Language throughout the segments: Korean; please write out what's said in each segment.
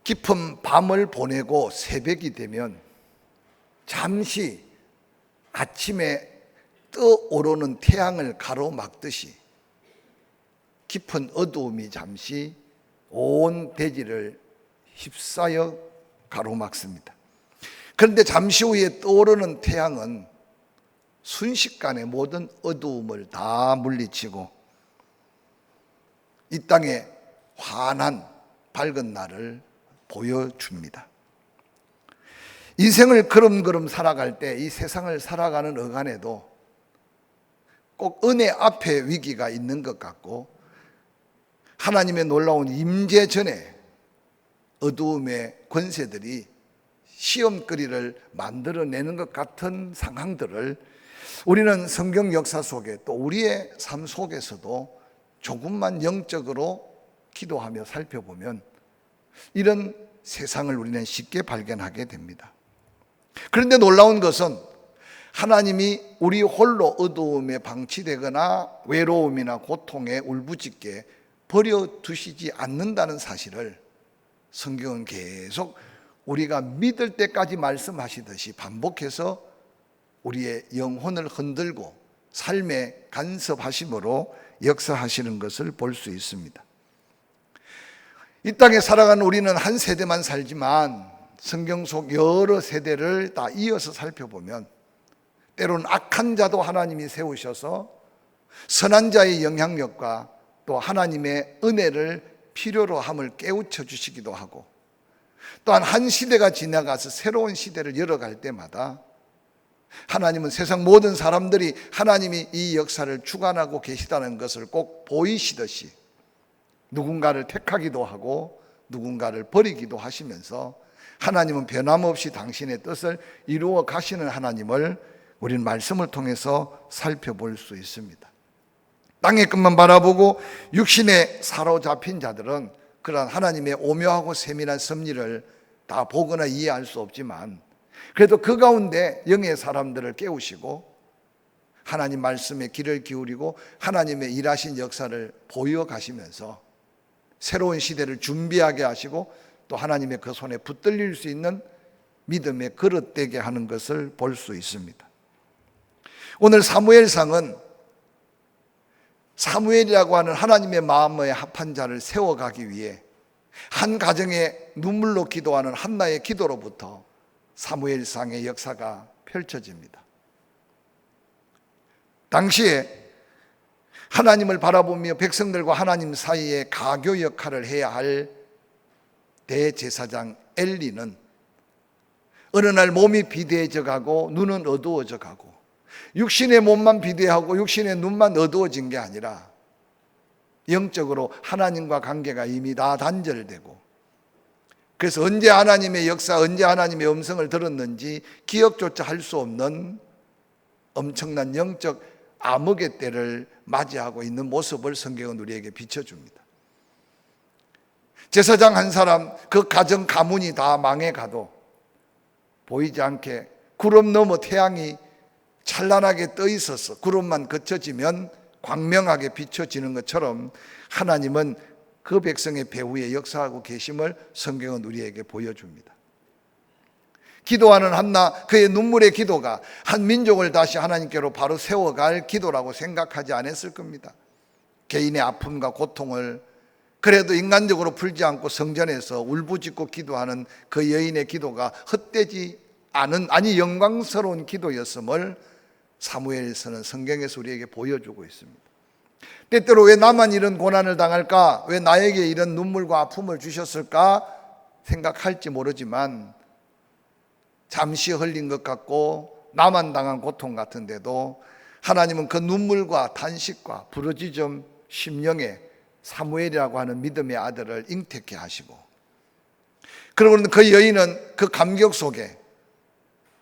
깊은 밤을 보내고 새벽이 되면 잠시 아침에 떠오르는 태양을 가로막듯이 깊은 어두움이 잠시 온 대지를 휩싸여 가로막습니다. 그런데 잠시 후에 떠오르는 태양은 순식간에 모든 어두움을 다 물리치고 이 땅에 환한 밝은 날을 보여줍니다. 인생을 걸음걸음 살아갈 때 이 세상을 살아가는 어간에도 꼭 은혜 앞에 위기가 있는 것 같고 하나님의 놀라운 임재 전에 어두움의 권세들이 시험거리를 만들어내는 것 같은 상황들을 우리는 성경 역사 속에 또 우리의 삶 속에서도 조금만 영적으로 기도하며 살펴보면 이런 세상을 우리는 쉽게 발견하게 됩니다. 그런데 놀라운 것은 하나님이 우리 홀로 어두움에 방치되거나 외로움이나 고통에 울부짖게 버려두시지 않는다는 사실을 성경은 계속 우리가 믿을 때까지 말씀하시듯이 반복해서 우리의 영혼을 흔들고 삶의 간섭하심으로 역사하시는 것을 볼 수 있습니다. 이 땅에 살아가는 우리는 한 세대만 살지만 성경 속 여러 세대를 다 이어서 살펴보면 때로는 악한 자도 하나님이 세우셔서 선한 자의 영향력과 또 하나님의 은혜를 필요로 함을 깨우쳐 주시기도 하고 또한 한 시대가 지나가서 새로운 시대를 열어갈 때마다 하나님은 세상 모든 사람들이 하나님이 이 역사를 주관하고 계시다는 것을 꼭 보이시듯이 누군가를 택하기도 하고 누군가를 버리기도 하시면서 하나님은 변함없이 당신의 뜻을 이루어 가시는 하나님을 우리는 말씀을 통해서 살펴볼 수 있습니다. 땅의 끝만 바라보고 육신에 사로잡힌 자들은 그러한 하나님의 오묘하고 세밀한 섭리를 다 보거나 이해할 수 없지만 그래도 그 가운데 영의 사람들을 깨우시고 하나님 말씀에 귀를 기울이고 하나님의 일하신 역사를 보여 가시면서 새로운 시대를 준비하게 하시고 또 하나님의 그 손에 붙들릴 수 있는 믿음의 그릇되게 하는 것을 볼 수 있습니다. 오늘 사무엘상은 사무엘이라고 하는 하나님의 마음에 합한 자를 세워가기 위해 한 가정에 눈물로 기도하는 한나의 기도로부터 사무엘상의 역사가 펼쳐집니다. 당시에 하나님을 바라보며 백성들과 하나님 사이에 가교 역할을 해야 할 대제사장 엘리는 어느 날 몸이 비대해져 가고 눈은 어두워져 가고 육신의 몸만 비대하고 육신의 눈만 어두워진 게 아니라 영적으로 하나님과 관계가 이미 다 단절되고 그래서 언제 하나님의 역사, 언제 하나님의 음성을 들었는지 기억조차 할 수 없는 엄청난 영적 암흑의 때를 맞이하고 있는 모습을 성경은 우리에게 비춰줍니다. 제사장 한 사람, 그 가정 가문이 다 망해가도 보이지 않게 구름 너머 태양이 찬란하게 떠 있어서 구름만 그쳐지면 광명하게 비춰지는 것처럼 하나님은 그 백성의 배후에 역사하고 계심을 성경은 우리에게 보여줍니다. 기도하는 한나, 그의 눈물의 기도가 한 민족을 다시 하나님께로 바로 세워갈 기도라고 생각하지 않았을 겁니다. 개인의 아픔과 고통을 그래도 인간적으로 풀지 않고 성전에서 울부짖고 기도하는 그 여인의 기도가 헛되지 않은, 아니 영광스러운 기도였음을 사무엘서는 성경에서 우리에게 보여주고 있습니다. 때때로 왜 나만 이런 고난을 당할까? 왜 나에게 이런 눈물과 아픔을 주셨을까? 생각할지 모르지만 잠시 흘린 것 같고 나만 당한 고통 같은데도 하나님은 그 눈물과 탄식과 부르짖음 심령에 사무엘이라고 하는 믿음의 아들을 잉태케 하시고 그러고는 그 여인은 그 감격 속에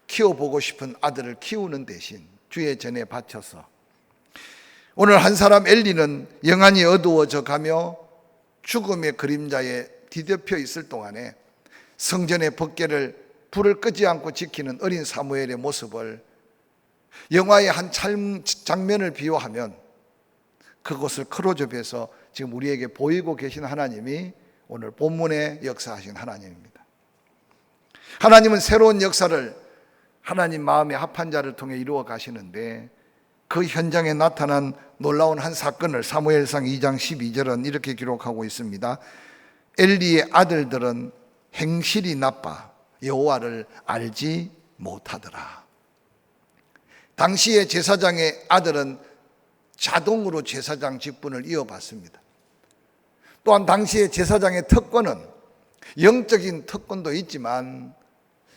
키워보고 싶은 아들을 키우는 대신 주의 전에 바쳐서 오늘 한 사람 엘리는 영안이 어두워져 가며 죽음의 그림자에 뒤덮여 있을 동안에 성전의 법궤를 불을 끄지 않고 지키는 어린 사무엘의 모습을 영화의 한 장면을 비유하면 그것을 크로즈업해서 지금 우리에게 보이고 계신 하나님이 오늘 본문에 역사하신 하나님입니다. 하나님은 새로운 역사를 하나님 마음에 합한 자를 통해 이루어 가시는데, 그 현장에 나타난 놀라운 한 사건을 사무엘상 2장 12절은 이렇게 기록하고 있습니다. 엘리의 아들들은 행실이 나빠 여호와를 알지 못하더라. 당시의 제사장의 아들은 자동으로 제사장 직분을 이어받습니다. 또한 당시의 제사장의 특권은 영적인 특권도 있지만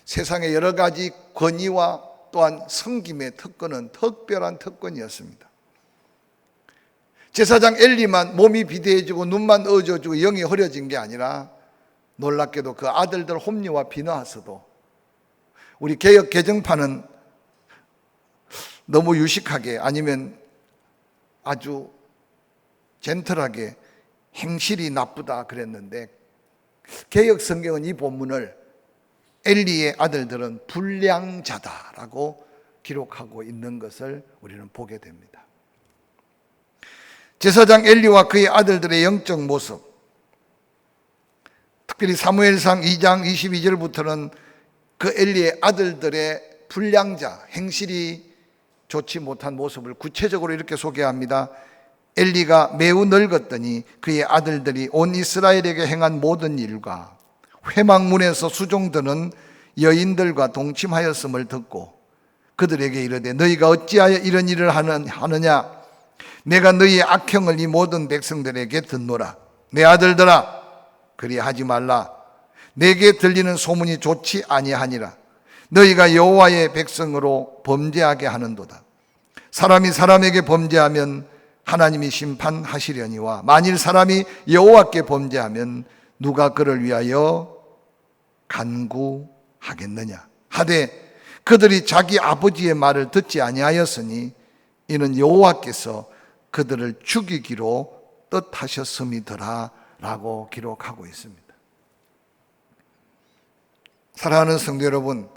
세상의 여러 가지 권위와 또한 섬김의 특권은 특별한 특권이었습니다. 제사장 엘리만 몸이 비대해지고 눈만 어두워지고 영이 흐려진 게 아니라 놀랍게도 그 아들들 홈리와 비느하스도, 우리 개역 개정판은 너무 유식하게 아니면 아주 젠틀하게 행실이 나쁘다 그랬는데, 개역 성경은 이 본문을 엘리의 아들들은 불량자다라고 기록하고 있는 것을 우리는 보게 됩니다. 제사장 엘리와 그의 아들들의 영적 모습, 특별히 사무엘상 2장 22절부터는 그 엘리의 아들들의 불량자, 행실이 좋지 못한 모습을 구체적으로 이렇게 소개합니다. 엘리가 매우 늙었더니 그의 아들들이 온 이스라엘에게 행한 모든 일과 회막문에서 수종드는 여인들과 동침하였음을 듣고 그들에게 이르되 너희가 어찌하여 이런 일을 하느냐? 내가 너희의 악행을 이 모든 백성들에게 듣노라. 내 아들들아, 그리하지 말라. 내게 들리는 소문이 좋지 아니하니라. 너희가 여호와의 백성으로 범죄하게 하는도다. 사람이 사람에게 범죄하면 하나님이 심판하시려니와 만일 사람이 여호와께 범죄하면 누가 그를 위하여 간구하겠느냐 하되 그들이 자기 아버지의 말을 듣지 아니하였으니 이는 여호와께서 그들을 죽이기로 뜻하셨음이더라 라고 기록하고 있습니다. 사랑하는 성도 여러분,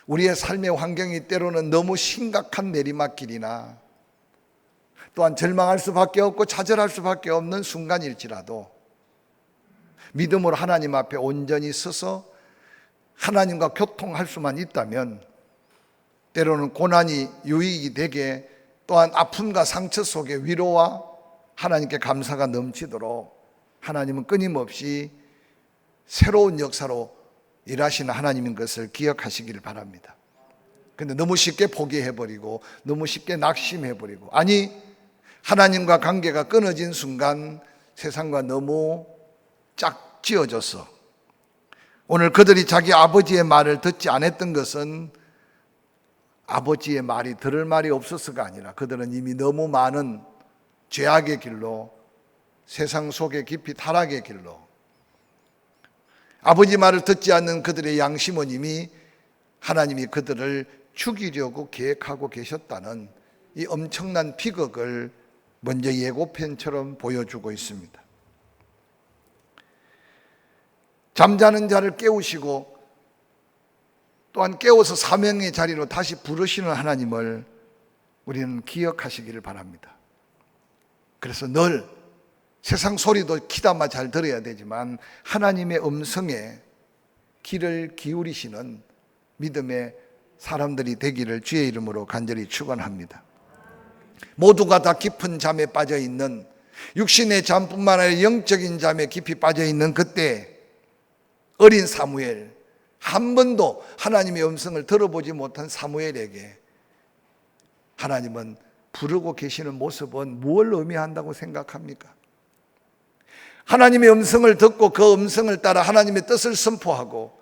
우리의 삶의 환경이 때로는 너무 심각한 내리막길이나 또한 절망할 수밖에 없고 좌절할 수밖에 없는 순간일지라도 믿음으로 하나님 앞에 온전히 서서 하나님과 교통할 수만 있다면 때로는 고난이 유익이 되게, 또한 아픔과 상처 속에 위로와 하나님께 감사가 넘치도록 하나님은 끊임없이 새로운 역사로 일하시는 하나님인 것을 기억하시기를 바랍니다. 그런데 너무 쉽게 포기해버리고 너무 쉽게 낙심해버리고, 아니 하나님과 관계가 끊어진 순간 세상과 너무 짝지어져서 오늘 그들이 자기 아버지의 말을 듣지 않았던 것은 아버지의 말이 들을 말이 없어서가 아니라 그들은 이미 너무 많은 죄악의 길로, 세상 속에 깊이 타락의 길로, 아버지 말을 듣지 않는 그들의 양심은 이미 하나님이 그들을 죽이려고 계획하고 계셨다는 이 엄청난 비극을 먼저 예고편처럼 보여주고 있습니다. 잠자는 자를 깨우시고 또한 깨워서 사명의 자리로 다시 부르시는 하나님을 우리는 기억하시기를 바랍니다. 그래서 늘 세상 소리도 귀담아 잘 들어야 되지만 하나님의 음성에 귀를 기울이시는 믿음의 사람들이 되기를 주의 이름으로 간절히 축원합니다. 모두가 다 깊은 잠에 빠져 있는, 육신의 잠뿐만 아니라 영적인 잠에 깊이 빠져 있는 그때 어린 사무엘, 한 번도 하나님의 음성을 들어보지 못한 사무엘에게 하나님은 부르고 계시는 모습은 무엇을 의미한다고 생각합니까? 하나님의 음성을 듣고 그 음성을 따라 하나님의 뜻을 선포하고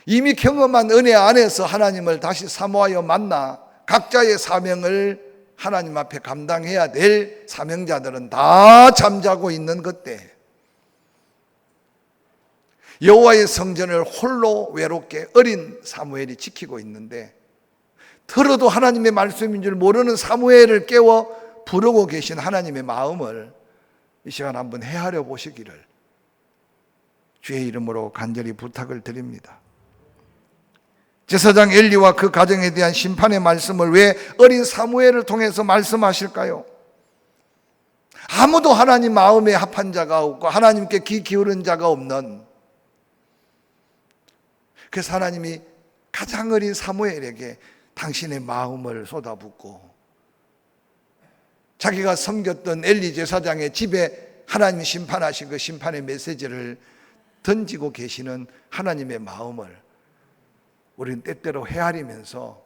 이미 경험한 은혜 안에서 하나님을 다시 사모하여 만나 각자의 사명을 하나님 앞에 감당해야 될 사명자들은 다 잠자고 있는 그때 여호와의 성전을 홀로 외롭게 어린 사무엘이 지키고 있는데, 들어도 하나님의 말씀인 줄 모르는 사무엘을 깨워 부르고 계신 하나님의 마음을 이 시간 한번 헤아려 보시기를 주의 이름으로 간절히 부탁을 드립니다. 제사장 엘리와 그 가정에 대한 심판의 말씀을 왜 어린 사무엘을 통해서 말씀하실까요? 아무도 하나님 마음에 합한 자가 없고 하나님께 귀 기울인 자가 없는, 그래서 하나님이 가장 어린 사무엘에게 당신의 마음을 쏟아붓고 자기가 섬겼던 엘리 제사장의 집에 하나님이 심판하신 그 심판의 메시지를 던지고 계시는 하나님의 마음을 우리는 때때로 헤아리면서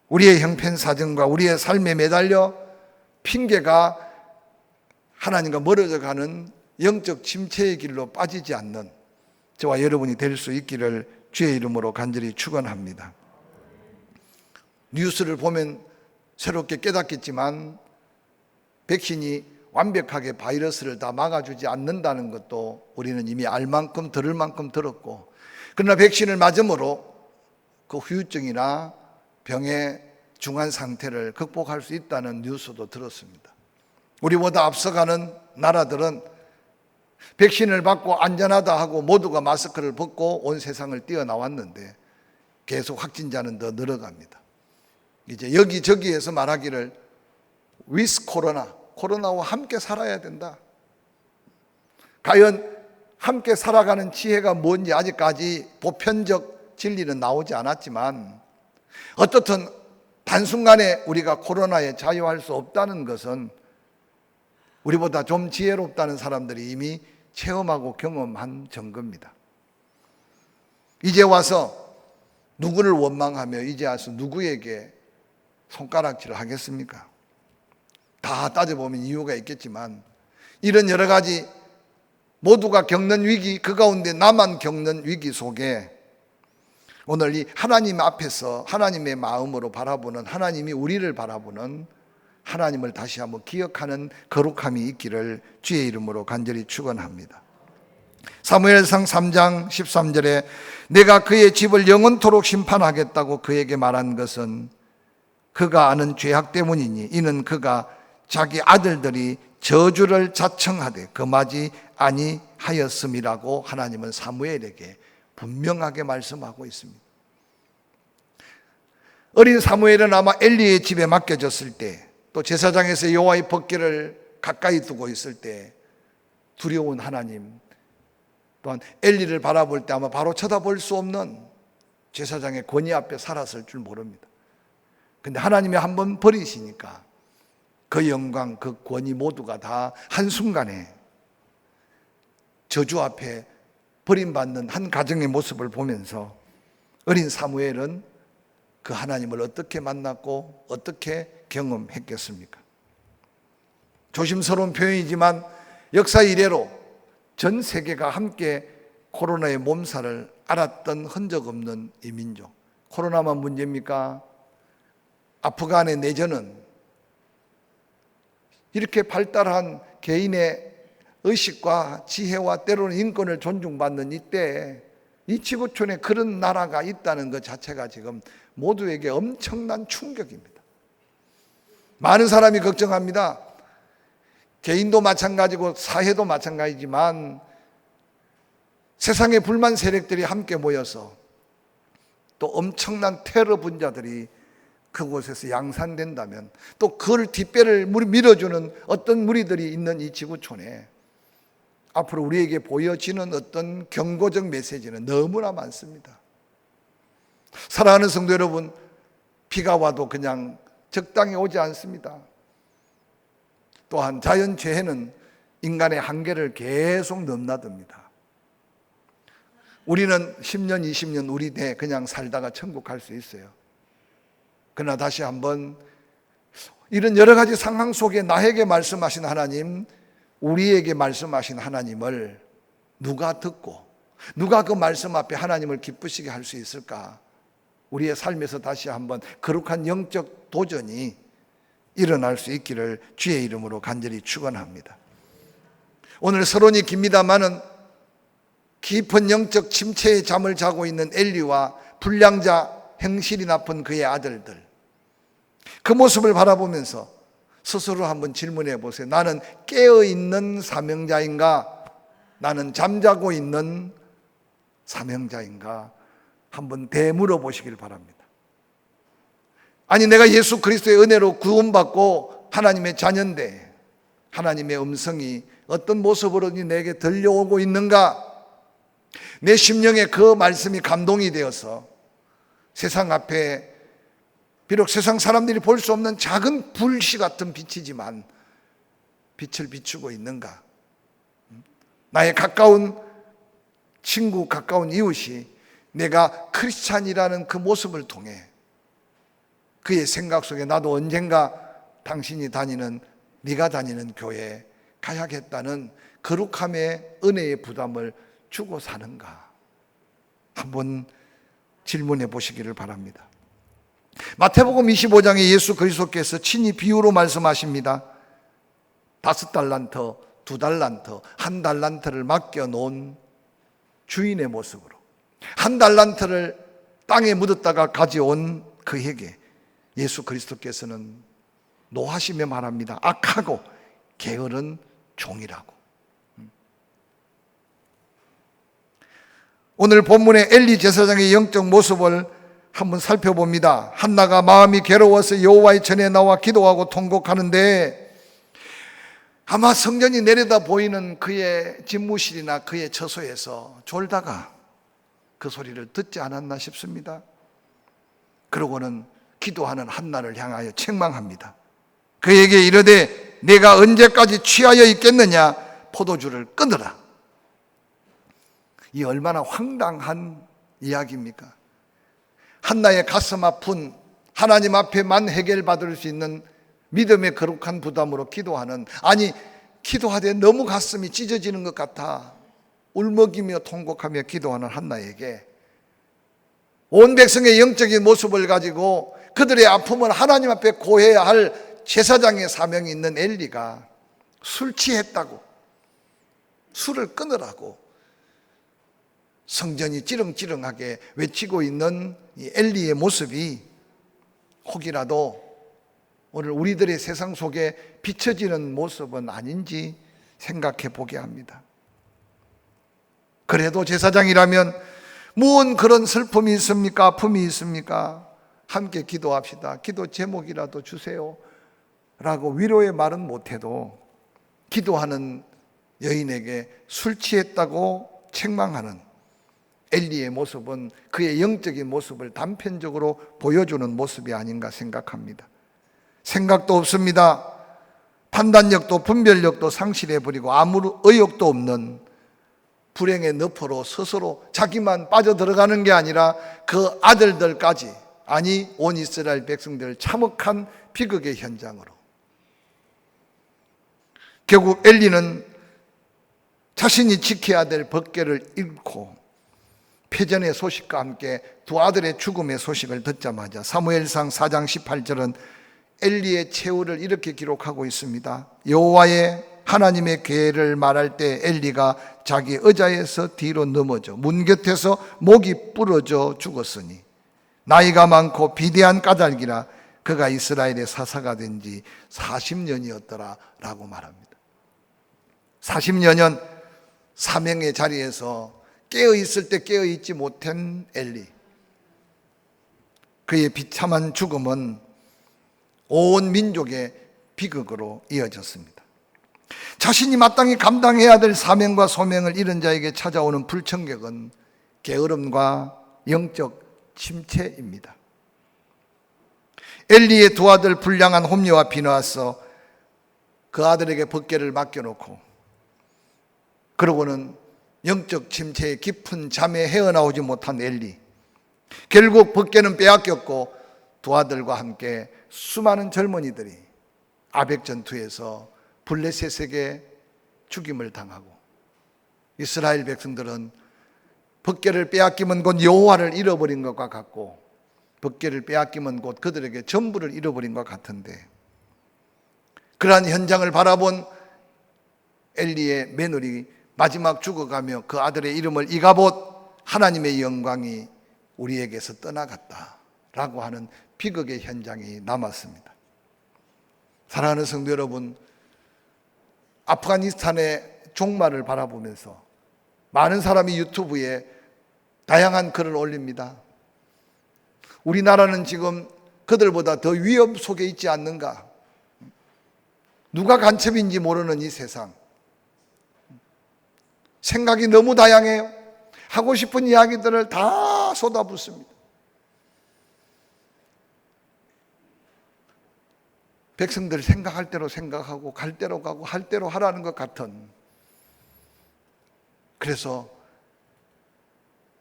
우리의 형편사정과 우리의 삶에 매달려 핑계가 하나님과 멀어져 가는 영적 침체의 길로 빠지지 않는 저와 여러분이 될 수 있기를 주의 이름으로 간절히 축원합니다. 뉴스를 보면 새롭게 깨닫겠지만 백신이 완벽하게 바이러스를 다 막아주지 않는다는 것도 우리는 이미 알 만큼 들을 만큼 들었고, 그러나 백신을 맞음으로 그 후유증이나 병의 중한 상태를 극복할 수 있다는 뉴스도 들었습니다. 우리보다 앞서가는 나라들은 백신을 받고 안전하다 하고 모두가 마스크를 벗고 온 세상을 뛰어나왔는데 계속 확진자는 더 늘어갑니다. 이제 여기저기에서 말하기를 with 코로나와 함께 살아야 된다. 과연 함께 살아가는 지혜가 뭔지 아직까지 보편적 진리는 나오지 않았지만, 어떻든 단순간에 우리가 코로나에 자유할 수 없다는 것은 우리보다 좀 지혜롭다는 사람들이 이미 체험하고 경험한 증거입니다. 이제 와서 누구를 원망하며 이제 와서 누구에게 손가락질을 하겠습니까? 다 따져보면 이유가 있겠지만, 이런 여러 가지 모두가 겪는 위기, 그 가운데 나만 겪는 위기 속에 오늘 이 하나님 앞에서 하나님의 마음으로 바라보는, 하나님이 우리를 바라보는 하나님을 다시 한번 기억하는 거룩함이 있기를 주의 이름으로 간절히 축원합니다. 사무엘상 3장 13절에 내가 그의 집을 영원토록 심판하겠다고 그에게 말한 것은 그가 아는 죄악 때문이니 이는 그가 자기 아들들이 저주를 자청하되 금하지 아니하였음이라고 하나님은 사무엘에게 분명하게 말씀하고 있습니다. 어린 사무엘은 아마 엘리의 집에 맡겨졌을 때, 또 제사장에서 여호와의 법궤를 가까이 두고 있을 때 두려운 하나님, 또한 엘리를 바라볼 때 아마 바로 쳐다볼 수 없는 제사장의 권위 앞에 살았을 줄 모릅니다. 근데 하나님이 한번 버리시니까 그 영광, 그 권위 모두가 다 한순간에 저주 앞에 버림받는 한 가정의 모습을 보면서 어린 사무엘은 그 하나님을 어떻게 만났고 어떻게 경험했겠습니까? 조심스러운 표현이지만 역사 이래로 전 세계가 함께 코로나의 몸살을 알았던 흔적 없는 이 민족. 코로나만 문제입니까? 아프간의 내전은 이렇게 발달한 개인의 의식과 지혜와 때로는 인권을 존중받는 이때에 이 지구촌에 그런 나라가 있다는 것 자체가 지금 모두에게 엄청난 충격입니다. 많은 사람이 걱정합니다. 개인도 마찬가지고 사회도 마찬가지지만 세상의 불만 세력들이 함께 모여서 또 엄청난 테러 분자들이 그곳에서 양산된다면, 또 그걸 뒷배를 밀어주는 어떤 무리들이 있는 이 지구촌에 앞으로 우리에게 보여지는 어떤 경고적 메시지는 너무나 많습니다. 사랑하는 성도 여러분, 비가 와도 그냥 적당히 오지 않습니다. 또한 자연재해는 인간의 한계를 계속 넘나듭니다. 우리는 10년, 20년 우리 대 그냥 살다가 천국 갈 수 있어요. 그러나 다시 한번 이런 여러 가지 상황 속에 나에게 말씀하신 하나님, 우리에게 말씀하신 하나님을 누가 듣고 누가 그 말씀 앞에 하나님을 기쁘시게 할 수 있을까? 우리의 삶에서 다시 한번 거룩한 영적 도전이 일어날 수 있기를 주의 이름으로 간절히 축원합니다. 오늘 서론이 깁니다마는 깊은 영적 침체의 잠을 자고 있는 엘리와 불량자 행실이 나쁜 그의 아들들, 그 모습을 바라보면서 스스로 한번 질문해 보세요. 나는 깨어있는 사명자인가? 나는 잠자고 있는 사명자인가? 한번 되물어 보시길 바랍니다. 아니, 내가 예수 그리스도의 은혜로 구원받고 하나님의 자녀인데 하나님의 음성이 어떤 모습으로 내게 들려오고 있는가? 내 심령에 그 말씀이 감동이 되어서 세상 앞에 비록 세상 사람들이 볼 수 없는 작은 불씨 같은 빛이지만 빛을 비추고 있는가? 나의 가까운 친구, 가까운 이웃이 내가 크리스찬이라는 그 모습을 통해 그의 생각 속에 나도 언젠가 당신이 다니는, 네가 다니는 교회에 가야겠다는 거룩함의 은혜의 부담을 주고 사는가? 한번 질문해 보시기를 바랍니다. 마태복음 25장에 예수 그리스도께서 친히 비유로 말씀하십니다. 5달란트, 2달란트, 1달란트를 맡겨놓은 주인의 모습으로 1달란트를 땅에 묻었다가 가져온 그에게 예수 그리스도께서는 노하시며 말합니다. 악하고 게으른 종이라고. 오늘 본문의 엘리 제사장의 영적 모습을 한번 살펴봅니다. 한나가 마음이 괴로워서 여호와의 전에 나와 기도하고 통곡하는데 아마 성전이 내려다 보이는 그의 집무실이나 그의 처소에서 졸다가 그 소리를 듣지 않았나 싶습니다. 그러고는 기도하는 한나를 향하여 책망합니다. 그에게 이르되 내가 언제까지 취하여 있겠느냐? 포도주를 끊으라. 이 얼마나 황당한 이야기입니까? 한나의 가슴 아픈 하나님 앞에만 해결받을 수 있는 믿음의 거룩한 부담으로 기도하는, 아니 기도하되 너무 가슴이 찢어지는 것 같아 울먹이며 통곡하며 기도하는 한나에게 온 백성의 영적인 모습을 가지고 그들의 아픔을 하나님 앞에 고해야 할 제사장의 사명이 있는 엘리가 술 취했다고, 술을 끊으라고 성전이 찌렁찌렁하게 외치고 있는 이 엘리의 모습이 혹이라도 오늘 우리들의 세상 속에 비춰지는 모습은 아닌지 생각해 보게 합니다. 그래도 제사장이라면 무슨 그런 슬픔이 있습니까? 아픔이 있습니까? 함께 기도합시다. 기도 제목이라도 주세요 라고 위로의 말은 못해도 기도하는 여인에게 술 취했다고 책망하는 엘리의 모습은 그의 영적인 모습을 단편적으로 보여주는 모습이 아닌가 생각합니다. 생각도 없습니다. 판단력도 분별력도 상실해버리고 아무 의욕도 없는 불행의 너퍼로 스스로 자기만 빠져들어가는 게 아니라 그 아들들까지, 아니 온 이스라엘 백성들을 참혹한 비극의 현장으로. 결국 엘리는 자신이 지켜야 될 법궤를 잃고 패전의 소식과 함께 두 아들의 죽음의 소식을 듣자마자 사무엘상 4장 18절은 엘리의 최후를 이렇게 기록하고 있습니다. 여호와의 하나님의 계를 말할 때 엘리가 자기 의자에서 뒤로 넘어져 문 곁에서 목이 부러져 죽었으니 나이가 많고 비대한 까닭이라 그가 이스라엘의 사사가 된 지 40년이었더라 라고 말합니다. 40여 년 사명의 자리에서 깨어있을 때 깨어있지 못한 엘리, 그의 비참한 죽음은 온 민족의 비극으로 이어졌습니다. 자신이 마땅히 감당해야 될 사명과 소명을 잃은 자에게 찾아오는 불청객은 게으름과 영적 침체입니다. 엘리의 두 아들 불량한 홈리와 비느하서 그 아들에게 법궤를 맡겨놓고 그러고는 영적 침체의 깊은 잠에 헤어나오지 못한 엘리, 결국 법궤는 빼앗겼고 두 아들과 함께 수많은 젊은이들이 아벡 전투에서 블레셋에게 죽임을 당하고 이스라엘 백성들은 법궤를 빼앗기면 곧 여호와를 잃어버린 것과 같고 법궤를 빼앗기면 곧 그들에게 전부를 잃어버린 것 같은데, 그러한 현장을 바라본 엘리의 며느리 마지막 죽어가며 그 아들의 이름을 이가봇, 하나님의 영광이 우리에게서 떠나갔다라고 하는 비극의 현장이 남았습니다. 사랑하는 성도 여러분, 아프가니스탄의 종말을 바라보면서 많은 사람이 유튜브에 다양한 글을 올립니다. 우리나라는 지금 그들보다 더 위험 속에 있지 않는가? 누가 간첩인지 모르는 이 세상. 생각이 너무 다양해요. 하고 싶은 이야기들을 다 쏟아붓습니다. 백성들 생각할 대로 생각하고 갈 대로 가고 할 대로 하라는 것 같은, 그래서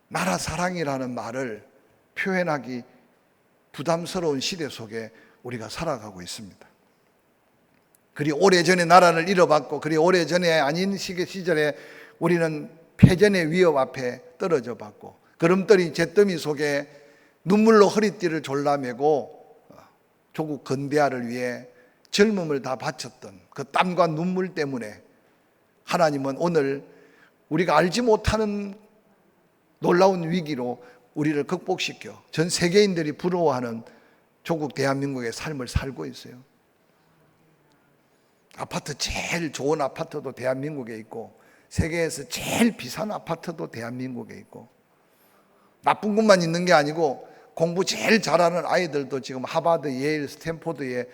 나라 사랑이라는 말을 표현하기 부담스러운 시대 속에 우리가 살아가고 있습니다. 그리 오래전에 나라를 잃어봤고 그리 오래전에 아닌 시절에 우리는 패전의 위협 앞에 떨어져 봤고 걸음돌이 잿더미 속에 눈물로 허리띠를 졸라매고 조국 건대화를 위해 젊음을 다 바쳤던 그 땀과 눈물 때문에 하나님은 오늘 우리가 알지 못하는 놀라운 위기로 우리를 극복시켜 전 세계인들이 부러워하는 조국 대한민국의 삶을 살고 있어요. 아파트 제일 좋은 아파트도 대한민국에 있고 세계에서 제일 비싼 아파트도 대한민국에 있고, 나쁜 것만 있는 게 아니고 공부 제일 잘하는 아이들도 지금 하버드, 예일, 스탠포드에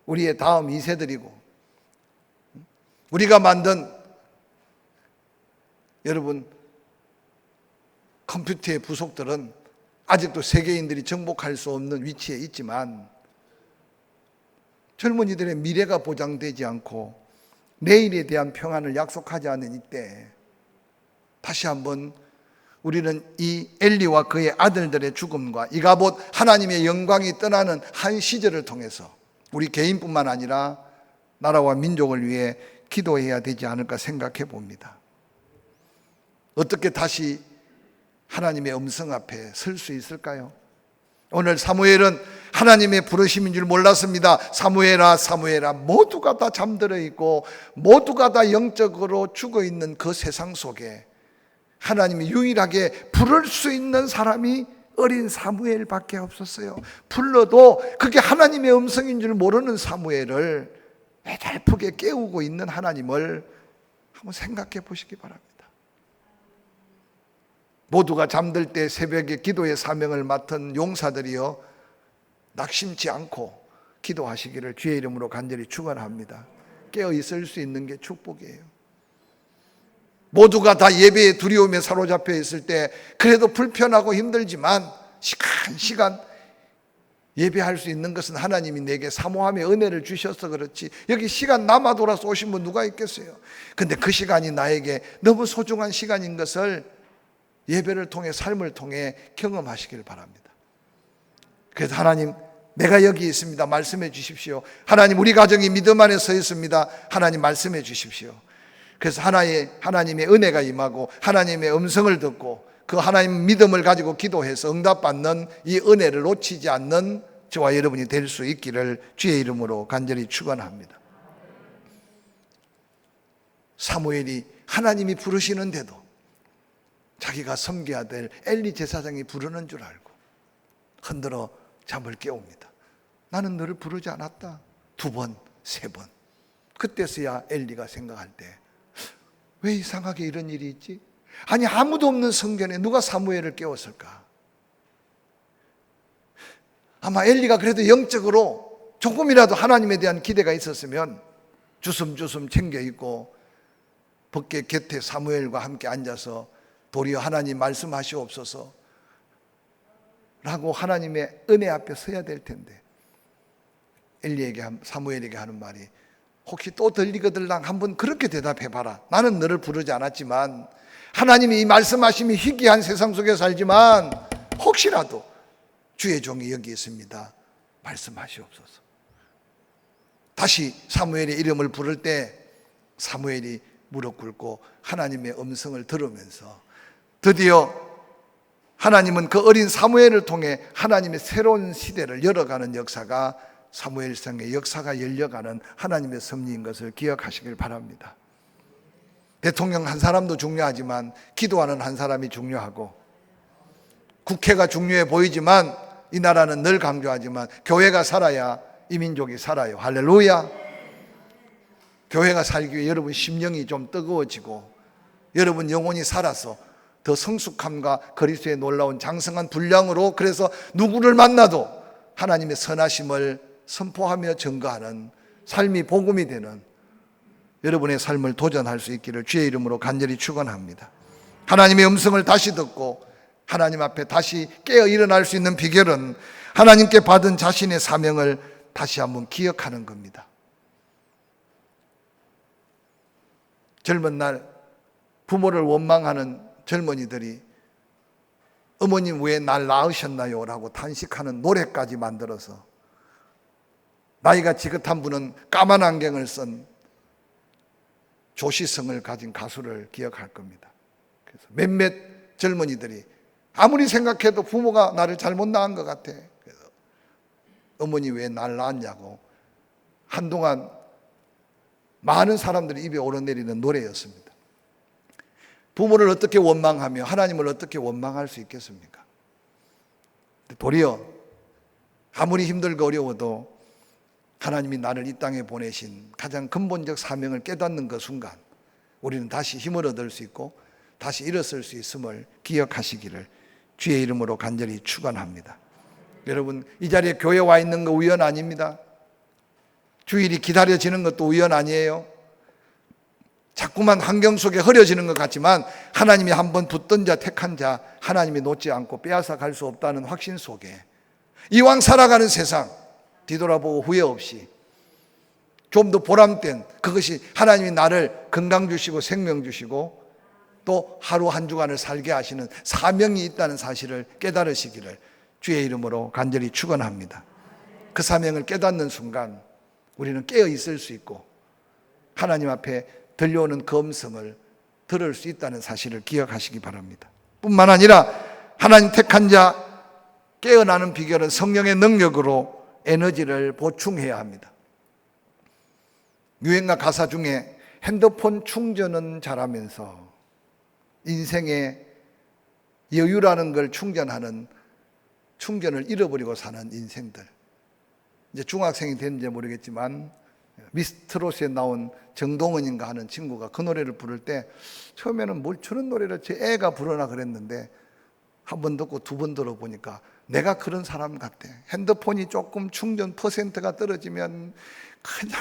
우리의 다음 2세들이고, 우리가 만든 여러분 컴퓨터의 부속들은 아직도 세계인들이 정복할 수 없는 위치에 있지만 젊은이들의 미래가 보장되지 않고 내일에 대한 평안을 약속하지 않은 이때 다시 한번 우리는 이 엘리와 그의 아들들의 죽음과 이가봇 하나님의 영광이 떠나는 한 시절을 통해서 우리 개인뿐만 아니라 나라와 민족을 위해 기도해야 되지 않을까 생각해 봅니다. 어떻게 다시 하나님의 음성 앞에 설 수 있을까요? 오늘 사무엘은 하나님의 부르심인 줄 몰랐습니다. 사무엘아 사무엘아, 모두가 다 잠들어 있고 모두가 다 영적으로 죽어 있는 그 세상 속에 하나님이 유일하게 부를 수 있는 사람이 어린 사무엘밖에 없었어요. 불러도 그게 하나님의 음성인 줄 모르는 사무엘을 애달프게 깨우고 있는 하나님을 한번 생각해 보시기 바랍니다. 모두가 잠들 때 새벽에 기도의 사명을 맡은 용사들이여 낙심치 않고 기도하시기를 주의 이름으로 간절히 축원합니다. 깨어 있을 수 있는 게 축복이에요. 모두가 다 예배에 두려움에 사로잡혀 있을 때 그래도 불편하고 힘들지만 시간 예배할 수 있는 것은 하나님이 내게 사모함의 은혜를 주셔서 그렇지, 여기 시간 남아 돌아서 오신 분 누가 있겠어요? 근데 그 시간이 나에게 너무 소중한 시간인 것을 예배를 통해 삶을 통해 경험하시길 바랍니다. 그래서 하나님 내가 여기 있습니다 말씀해 주십시오. 하나님 우리 가정이 믿음 안에 서 있습니다. 하나님 말씀해 주십시오. 그래서 하나님의 은혜가 임하고 하나님의 음성을 듣고 그 하나님 믿음을 가지고 기도해서 응답받는 이 은혜를 놓치지 않는 저와 여러분이 될 수 있기를 주의 이름으로 간절히 축원합니다. 사무엘이 하나님이 부르시는데도 자기가 섬겨야 될 엘리 제사장이 부르는 줄 알고 흔들어 잠을 깨웁니다. 나는 너를 부르지 않았다. 2번, 3번. 그때서야 엘리가 생각할 때 왜 이상하게 이런 일이 있지? 아니 아무도 없는 성전에 누가 사무엘을 깨웠을까? 아마 엘리가 그래도 영적으로 조금이라도 하나님에 대한 기대가 있었으면 주섬주섬 챙겨 입고 벗개 곁에 사무엘과 함께 앉아서 도리어 하나님 말씀하시옵소서 라고 하나님의 은혜 앞에 서야 될 텐데, 사무엘에게 하는 말이 혹시 또 들리거들랑 한번 그렇게 대답해 봐라. 나는 너를 부르지 않았지만 하나님이 이 말씀하심이 희귀한 세상 속에 살지만 혹시라도 주의 종이 여기 있습니다 말씀하시옵소서. 다시 사무엘의 이름을 부를 때 사무엘이 무릎 꿇고 하나님의 음성을 들으면서 드디어 하나님은 그 어린 사무엘을 통해 하나님의 새로운 시대를 열어가는 역사가, 사무엘성의 역사가 열려가는 하나님의 섭리인 것을 기억하시길 바랍니다. 대통령 한 사람도 중요하지만 기도하는 한 사람이 중요하고, 국회가 중요해 보이지만 이 나라는 늘 강조하지만 교회가 살아야 이 민족이 살아요. 할렐루야. 교회가 살기 위해 여러분 심령이 좀 뜨거워지고 여러분 영혼이 살아서 더 성숙함과 그리스도의 놀라운 장성한 분량으로, 그래서 누구를 만나도 하나님의 선하심을 선포하며 증거하는 삶이 복음이 되는 여러분의 삶을 도전할 수 있기를 주의 이름으로 간절히 축원합니다. 하나님의 음성을 다시 듣고 하나님 앞에 다시 깨어 일어날 수 있는 비결은 하나님께 받은 자신의 사명을 다시 한번 기억하는 겁니다. 젊은 날 부모를 원망하는 젊은이들이 어머님 왜 날 낳으셨나요? 라고 탄식하는 노래까지 만들어서 나이가 지긋한 분은 까만 안경을 쓴 조시성을 가진 가수를 기억할 겁니다. 그래서 몇몇 젊은이들이 아무리 생각해도 부모가 나를 잘못 낳은 것 같아. 그래서 어머니 왜 날 낳았냐고 한동안 많은 사람들이 입에 오르내리는 노래였습니다. 부모를 어떻게 원망하며 하나님을 어떻게 원망할 수 있겠습니까? 도리어 아무리 힘들고 어려워도 하나님이 나를 이 땅에 보내신 가장 근본적 사명을 깨닫는 그 순간 우리는 다시 힘을 얻을 수 있고 다시 일어설 수 있음을 기억하시기를 주의 이름으로 간절히 축원합니다. 여러분, 이 자리에 교회 와 있는 거 우연 아닙니다. 주일이 기다려지는 것도 우연 아니에요. 자꾸만 환경 속에 흐려지는 것 같지만 하나님이 한번 붙든 자 택한 자 하나님이 놓지 않고 빼앗아 갈 수 없다는 확신 속에 이왕 살아가는 세상 뒤돌아보고 후회 없이 좀 더 보람된 그것이 하나님이 나를 건강 주시고 생명 주시고 또 하루 한 주간을 살게 하시는 사명이 있다는 사실을 깨달으시기를 주의 이름으로 간절히 축원합니다. 그 사명을 깨닫는 순간 우리는 깨어 있을 수 있고 하나님 앞에 들려오는 그 음성을 들을 수 있다는 사실을 기억하시기 바랍니다. 뿐만 아니라 하나님 택한 자 깨어나는 비결은 성령의 능력으로 에너지를 보충해야 합니다. 유행가 가사 중에 핸드폰 충전은 잘하면서 인생의 여유라는 걸 충전하는 충전을 잃어버리고 사는 인생들. 이제 중학생이 됐는지 모르겠지만 미스트롯에 나온 정동원인가 하는 친구가 그 노래를 부를 때 처음에는 뭘 저런 노래를 제 애가 부르나 그랬는데 한 번 듣고 두 번 들어보니까 내가 그런 사람 같아. 핸드폰이 조금 충전 퍼센트가 떨어지면 그냥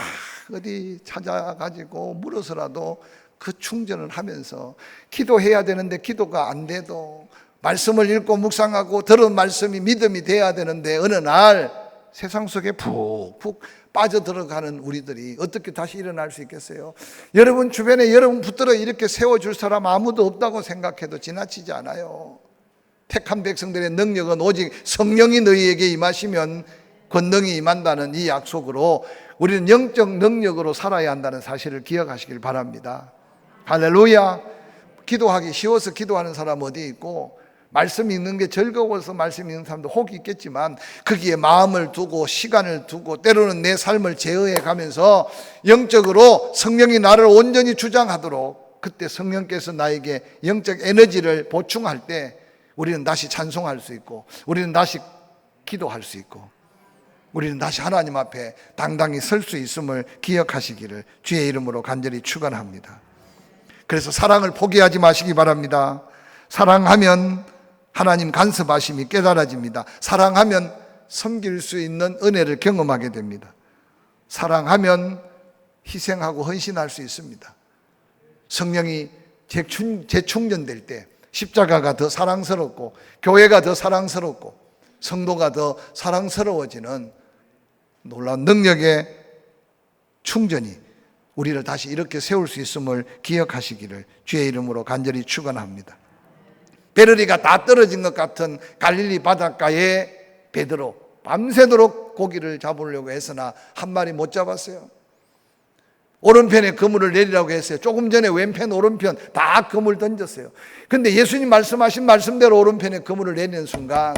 어디 찾아가지고 물어서라도 그 충전을 하면서 기도해야 되는데 기도가 안 돼도 말씀을 읽고 묵상하고 들은 말씀이 믿음이 돼야 되는데 어느 날 세상 속에 푹푹 빠져들어가는 우리들이 어떻게 다시 일어날 수 있겠어요? 여러분 주변에 여러분 붙들어 이렇게 세워줄 사람 아무도 없다고 생각해도 지나치지 않아요. 택한 백성들의 능력은 오직 성령이 너희에게 임하시면 권능이 임한다는 이 약속으로 우리는 영적 능력으로 살아야 한다는 사실을 기억하시길 바랍니다. 할렐루야. 기도하기 쉬워서 기도하는 사람 어디 있고 말씀 읽는 게 즐거워서 말씀 읽는 사람도 혹 있겠지만 거기에 마음을 두고 시간을 두고 때로는 내 삶을 제어해 가면서 영적으로 성령이 나를 온전히 주장하도록 그때 성령께서 나에게 영적 에너지를 보충할 때 우리는 다시 찬송할 수 있고 우리는 다시 기도할 수 있고 우리는 다시 하나님 앞에 당당히 설 수 있음을 기억하시기를 주의 이름으로 간절히 축원합니다. 그래서 사랑을 포기하지 마시기 바랍니다. 사랑하면 하나님 간섭하심이 깨달아집니다. 사랑하면 섬길 수 있는 은혜를 경험하게 됩니다. 사랑하면 희생하고 헌신할 수 있습니다. 성령이 재충전될 때 십자가가 더 사랑스럽고 교회가 더 사랑스럽고 성도가 더 사랑스러워지는 놀라운 능력의 충전이 우리를 다시 이렇게 세울 수 있음을 기억하시기를 주의 이름으로 간절히 축원합니다. 베르리가 다 떨어진 것 같은 갈릴리 바닷가에 베드로 밤새도록 고기를 잡으려고 했으나 한 마리 못 잡았어요. 오른편에 그물을 내리라고 했어요. 조금 전에 왼편 오른편 다 그물 던졌어요. 근데 예수님 말씀하신 말씀대로 오른편에 그물을 내리는 순간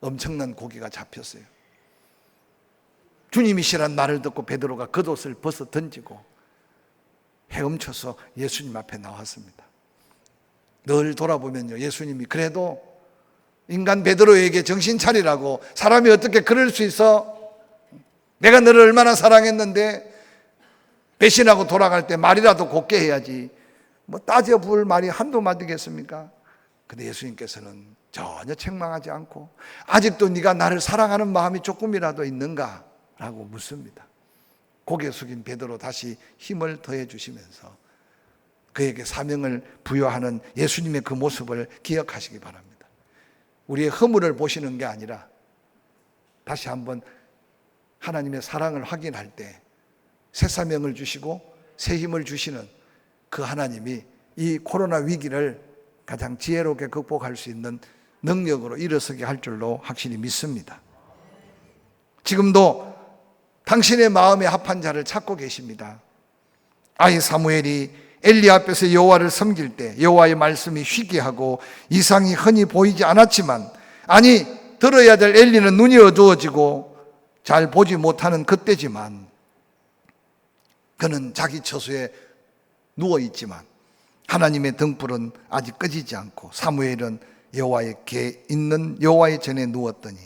엄청난 고기가 잡혔어요. 주님이시란 말을 듣고 베드로가 겉옷을 벗어 던지고 헤엄쳐서 예수님 앞에 나왔습니다. 늘 돌아보면요, 예수님이 그래도 인간 베드로에게 정신 차리라고, 사람이 어떻게 그럴 수 있어? 내가 너를 얼마나 사랑했는데 배신하고 돌아갈 때 말이라도 곱게 해야지, 뭐 따져볼 말이 한두 마디겠습니까? 근데 예수님께서는 전혀 책망하지 않고 아직도 네가 나를 사랑하는 마음이 조금이라도 있는가? 라고 묻습니다. 고개 숙인 베드로 다시 힘을 더해 주시면서 그에게 사명을 부여하는 예수님의 그 모습을 기억하시기 바랍니다. 우리의 허물을 보시는 게 아니라 다시 한번 하나님의 사랑을 확인할 때 새 사명을 주시고 새 힘을 주시는 그 하나님이 이 코로나 위기를 가장 지혜롭게 극복할 수 있는 능력으로 일어서게 할 줄로 확실히 믿습니다. 지금도 당신의 마음에 합한 자를 찾고 계십니다. 아이 사무엘이 엘리 앞에서 여호와를 섬길 때 여호와의 말씀이 희귀하고 이상이 흔히 보이지 않았지만, 아니 들어야 될 엘리는 눈이 어두워지고 잘 보지 못하는 그때지만 그는 자기 처소에 누워있지만 하나님의 등불은 아직 꺼지지 않고 사무엘은 여호와의 궤 있는 여호와의 전에 누웠더니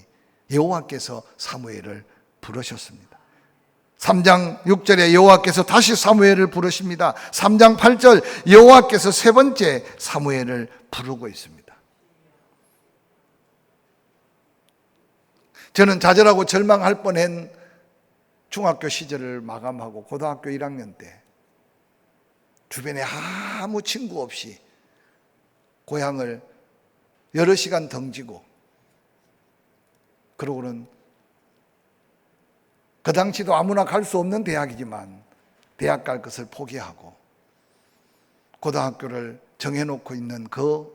여호와께서 사무엘을 부르셨습니다. 3장 6절에 여호와께서 다시 사무엘을 부르십니다. 3장 8절 여호와께서 세 번째 사무엘을 부르고 있습니다. 저는 좌절하고 절망할 뻔한 중학교 시절을 마감하고 고등학교 1학년 때 주변에 아무 친구 없이 고향을 여러 시간 덩지고, 그러고는 그 당시도 아무나 갈 수 없는 대학이지만 대학 갈 것을 포기하고 고등학교를 정해놓고 있는 그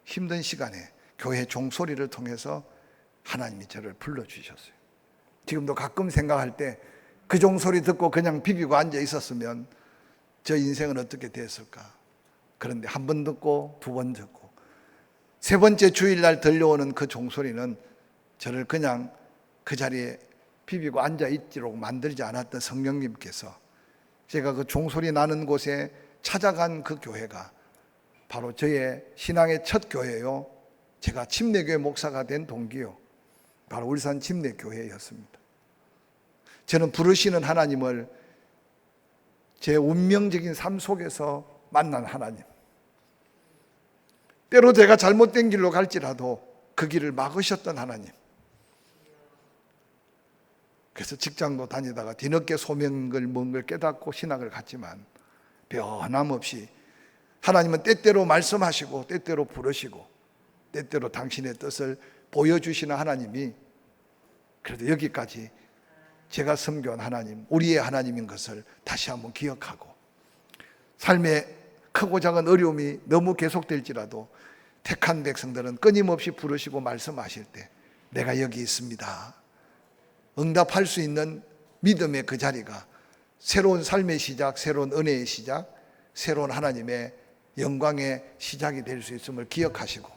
힘든 시간에 교회 종소리를 통해서 하나님이 저를 불러주셨어요. 지금도 가끔 생각할 때 그 종소리 듣고 그냥 비비고 앉아 있었으면 저 인생은 어떻게 됐을까. 그런데 한 번 듣고 두 번 듣고 세 번째 주일날 들려오는 그 종소리는 저를 그냥 그 자리에 비비고 앉아있도록 만들지 않았던 성령님께서 제가 그 종소리 나는 곳에 찾아간 그 교회가 바로 저의 신앙의 첫 교회요, 제가 침례교회 목사가 된 동기요, 바로 울산 침례교회였습니다. 저는 부르시는 하나님을 제 운명적인 삶 속에서 만난 하나님, 때로 제가 잘못된 길로 갈지라도 그 길을 막으셨던 하나님. 그래서 직장도 다니다가 뒤늦게 소명을 뭔 걸 깨닫고 신학을 갔지만 변함없이 하나님은 때때로 말씀하시고 때때로 부르시고 때때로 당신의 뜻을 보여주시는 하나님이 그래도 여기까지 제가 섬겨온 하나님, 우리의 하나님인 것을 다시 한번 기억하고, 삶의 크고 작은 어려움이 너무 계속될지라도 택한 백성들은 끊임없이 부르시고 말씀하실 때 내가 여기 있습니다, 응답할 수 있는 믿음의 그 자리가 새로운 삶의 시작, 새로운 은혜의 시작, 새로운 하나님의 영광의 시작이 될 수 있음을 기억하시고,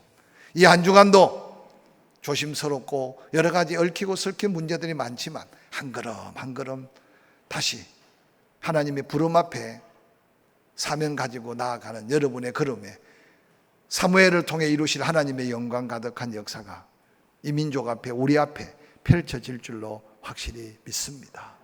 이 한 주간도 조심스럽고 여러 가지 얽히고 설킨 문제들이 많지만 한 걸음 한 걸음 다시 하나님의 부름 앞에 사명 가지고 나아가는 여러분의 걸음에 사무엘을 통해 이루실 하나님의 영광 가득한 역사가 이 민족 앞에, 우리 앞에 펼쳐질 줄로 확실히 믿습니다.